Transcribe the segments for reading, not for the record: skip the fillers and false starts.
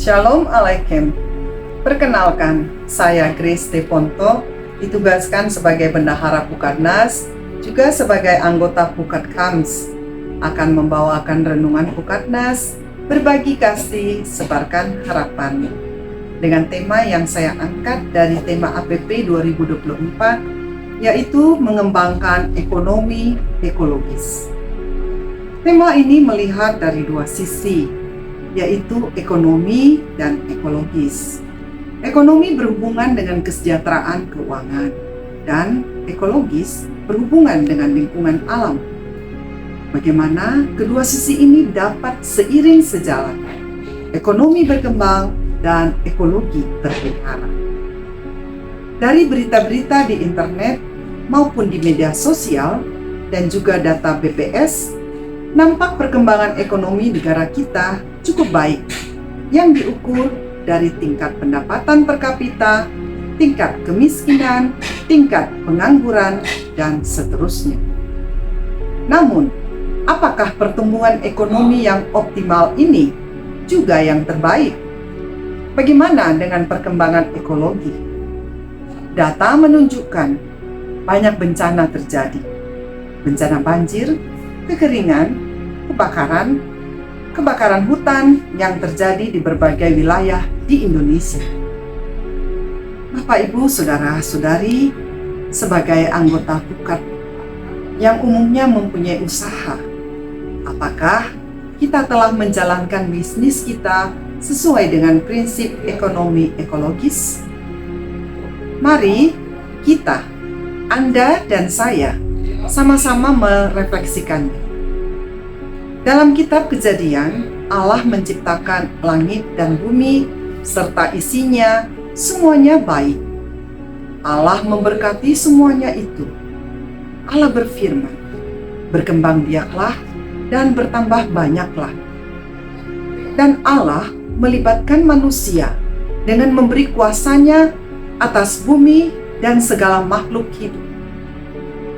Shalom Alaikum. Perkenalkan, saya Grace Deponto, ditugaskan sebagai bendahara Pukadnas, juga sebagai anggota Pukat Kams, akan membawakan renungan Pukadnas, berbagi kasih, sebarkan harapan. Dengan tema yang saya angkat dari tema APP 2024, yaitu mengembangkan ekonomi ekologis. Tema ini melihat dari dua sisi, yaitu ekonomi dan ekologis. Ekonomi berhubungan dengan kesejahteraan keuangan, dan ekologis berhubungan dengan lingkungan alam. Bagaimana kedua sisi ini dapat seiring sejalan, ekonomi berkembang dan ekologi terpelihara. Dari berita-berita di internet maupun di media sosial dan juga data BPS, nampak perkembangan ekonomi negara kita cukup baik, yang diukur dari tingkat pendapatan per kapita, tingkat kemiskinan, tingkat pengangguran, dan seterusnya. Namun, apakah pertumbuhan ekonomi yang optimal ini juga yang terbaik? Bagaimana dengan perkembangan ekologi? Data menunjukkan banyak bencana terjadi. Bencana banjir, kekeringan, kebakaran hutan yang terjadi di berbagai wilayah di Indonesia. Bapak, Ibu, Saudara-saudari, sebagai anggota Pukat yang umumnya mempunyai usaha, apakah kita telah menjalankan bisnis kita sesuai dengan prinsip ekonomi ekologis? Mari kita, Anda dan saya, sama-sama merefleksikannya. Dalam kitab Kejadian, Allah menciptakan langit dan bumi serta isinya, semuanya baik. Allah memberkati semuanya itu. Allah berfirman, "Berkembang biaklah dan bertambah banyaklah." Dan Allah melibatkan manusia dengan memberi kuasanya atas bumi dan segala makhluk hidup.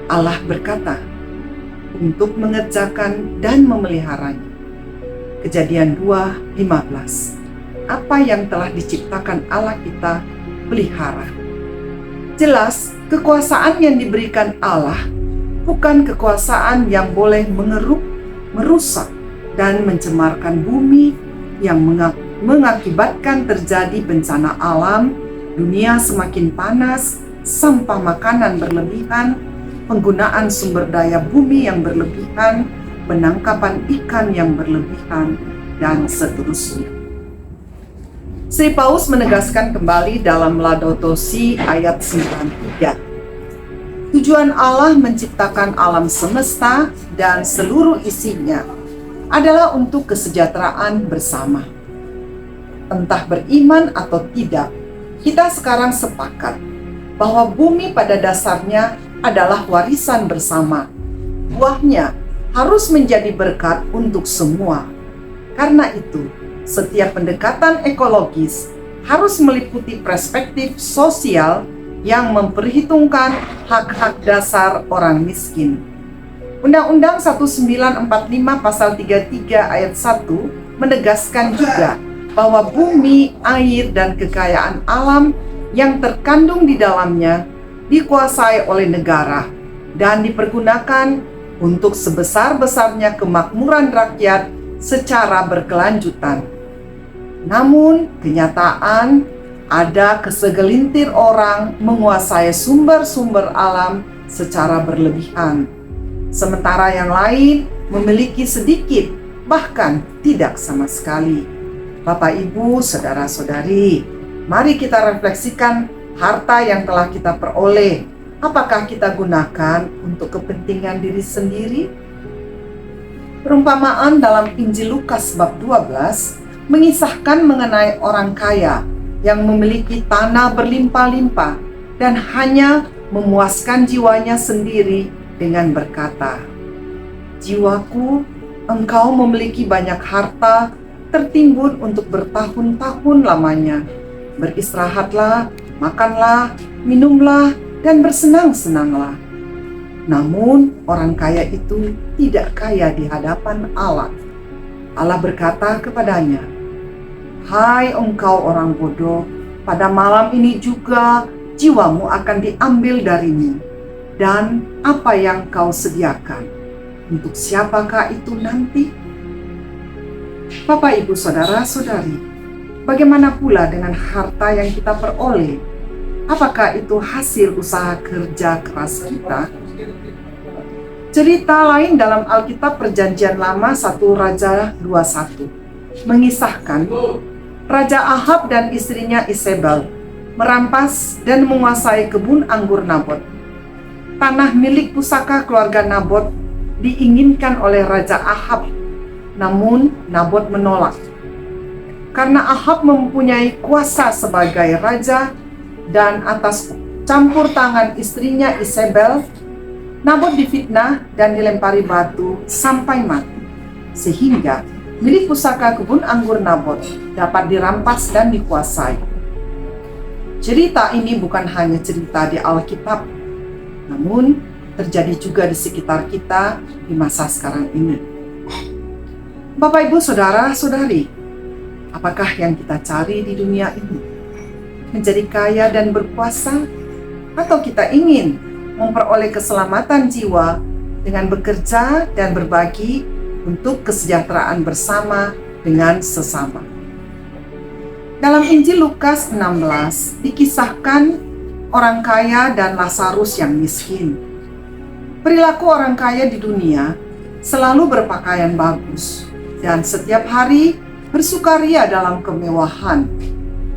Allah berkata, untuk mengerjakan dan memeliharanya. Kejadian 2:15. Apa yang telah diciptakan Allah kita pelihara. Jelas, kekuasaan yang diberikan Allah bukan kekuasaan yang boleh mengeruk, merusak, dan mencemarkan bumi yang mengakibatkan terjadi bencana alam, dunia semakin panas, sampah makanan berlebihan, penggunaan sumber daya bumi yang berlebihan, penangkapan ikan yang berlebihan, dan seterusnya. Sri Paus menegaskan kembali dalam Laudato Si ayat 93. Tujuan Allah menciptakan alam semesta dan seluruh isinya adalah untuk kesejahteraan bersama. Entah beriman atau tidak, kita sekarang sepakat bahwa bumi pada dasarnya adalah warisan bersama. Buahnya harus menjadi berkat untuk semua. Karena itu, setiap pendekatan ekologis harus meliputi perspektif sosial yang memperhitungkan hak-hak dasar orang miskin. Undang-Undang 1945 pasal 33 ayat 1 menegaskan juga bahwa bumi, air, dan kekayaan alam yang terkandung di dalamnya dikuasai oleh negara dan dipergunakan untuk sebesar-besarnya kemakmuran rakyat secara berkelanjutan. Namun, kenyataan ada segelintir orang menguasai sumber-sumber alam secara berlebihan, sementara yang lain memiliki sedikit, bahkan tidak sama sekali. Bapak, Ibu, Saudara-saudari, mari kita refleksikan harta yang telah kita peroleh, apakah kita gunakan untuk kepentingan diri sendiri? Perumpamaan dalam Injil Lukas bab 12 mengisahkan mengenai orang kaya yang memiliki tanah berlimpah-limpah dan hanya memuaskan jiwanya sendiri dengan berkata, "Jiwaku, engkau memiliki banyak harta tertimbun untuk bertahun-tahun lamanya. Beristirahatlah, makanlah, minumlah, dan bersenang-senanglah." Namun orang kaya itu tidak kaya di hadapan Allah. Allah berkata kepadanya, Hai engkau orang bodoh, pada malam ini juga jiwamu akan diambil darimu. Dan apa yang kau sediakan, untuk siapakah itu nanti? Bapak, Ibu, Saudara-saudari, bagaimana pula dengan harta yang kita peroleh? Apakah itu hasil usaha kerja keras kita? Cerita lain dalam Alkitab Perjanjian Lama 1 Raja 21 mengisahkan Raja Ahab dan istrinya Isabel merampas dan menguasai kebun anggur Nabot. Tanah milik pusaka keluarga Nabot diinginkan oleh Raja Ahab, namun Nabot menolak. Karena Ahab mempunyai kuasa sebagai raja dan atas campur tangan istrinya Isabel, Nabot difitnah dan dilempari batu sampai mati, sehingga milik pusaka kebun anggur Nabot dapat dirampas dan dikuasai. Cerita ini bukan hanya cerita di Alkitab, namun terjadi juga di sekitar kita di masa sekarang ini. Bapak, Ibu, Saudara-saudari, apakah yang kita cari di dunia ini? Menjadi kaya dan berkuasa? Atau kita ingin memperoleh keselamatan jiwa dengan bekerja dan berbagi untuk kesejahteraan bersama dengan sesama? Dalam Injil Lukas 16 dikisahkan orang kaya dan Lazarus yang miskin. Perilaku orang kaya di dunia selalu berpakaian bagus dan setiap hari bersukaria dalam kemewahan.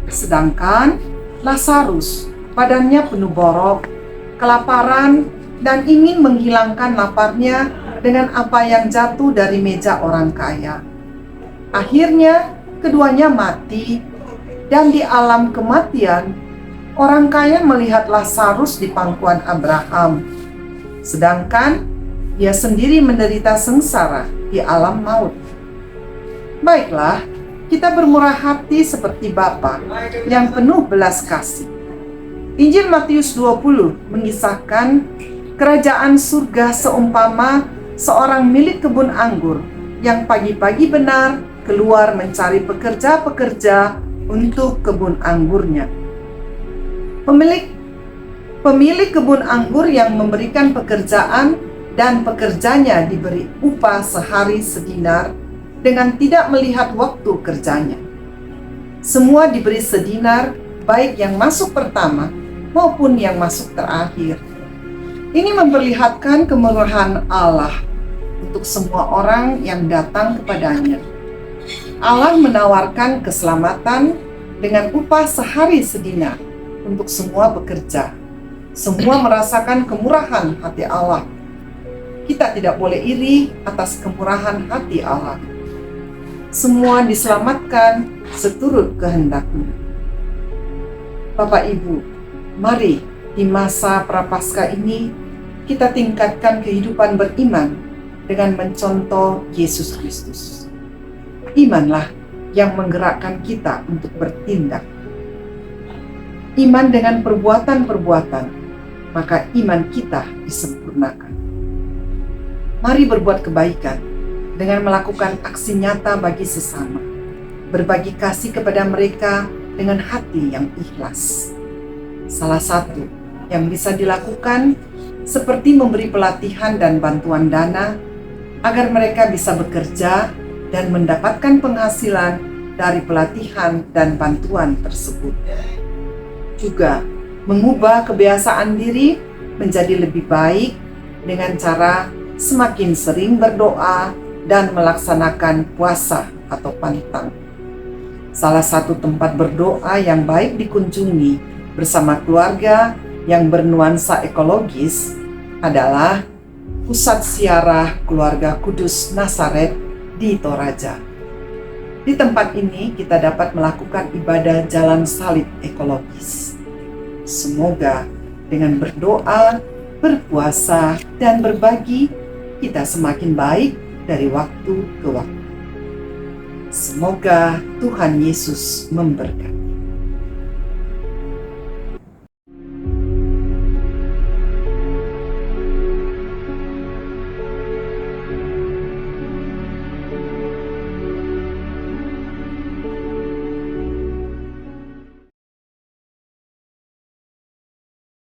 Sedangkan Lazarus badannya penuh borok, kelaparan, dan ingin menghilangkan laparnya dengan apa yang jatuh dari meja orang kaya. Akhirnya keduanya mati, dan di alam kematian orang kaya melihat Lazarus di pangkuan Abraham, sedangkan ia sendiri menderita sengsara di alam maut. Baiklah, kita bermurah hati seperti Bapa yang penuh belas kasih. Injil Matius 20 mengisahkan kerajaan surga seumpama seorang milik kebun anggur yang pagi-pagi benar keluar mencari pekerja-pekerja untuk kebun anggurnya. Pemilik kebun anggur yang memberikan pekerjaan dan pekerjanya diberi upah sehari sedinar dengan tidak melihat waktu kerjanya. Semua diberi sedinar, baik yang masuk pertama maupun yang masuk terakhir. Ini memperlihatkan kemurahan Allah untuk semua orang yang datang kepadanya. Allah menawarkan keselamatan dengan upah sehari sedinar untuk semua pekerja. Semua merasakan kemurahan hati Allah. Kita tidak boleh iri atas kemurahan hati Allah. Semua diselamatkan seturut kehendak-Nya. Bapak, Ibu, mari di masa Prapaskah ini kita tingkatkan kehidupan beriman dengan mencontoh Yesus Kristus. Imanlah yang menggerakkan kita untuk bertindak. Iman dengan perbuatan-perbuatan, maka iman kita disempurnakan. Mari berbuat kebaikan dengan melakukan aksi nyata bagi sesama, berbagi kasih kepada mereka dengan hati yang ikhlas. Salah satu yang bisa dilakukan seperti memberi pelatihan dan bantuan dana agar mereka bisa bekerja dan mendapatkan penghasilan dari pelatihan dan bantuan tersebut. Juga mengubah kebiasaan diri menjadi lebih baik dengan cara semakin sering berdoa dan melaksanakan puasa atau pantang. Salah satu tempat berdoa yang baik dikunjungi bersama keluarga yang bernuansa ekologis adalah Pusat Ziarah Keluarga Kudus Nazaret di Toraja. Di tempat ini kita dapat melakukan ibadah jalan salib ekologis. Semoga dengan berdoa, berpuasa, dan berbagi, kita semakin baik dari waktu ke waktu. Semoga Tuhan Yesus memberkati.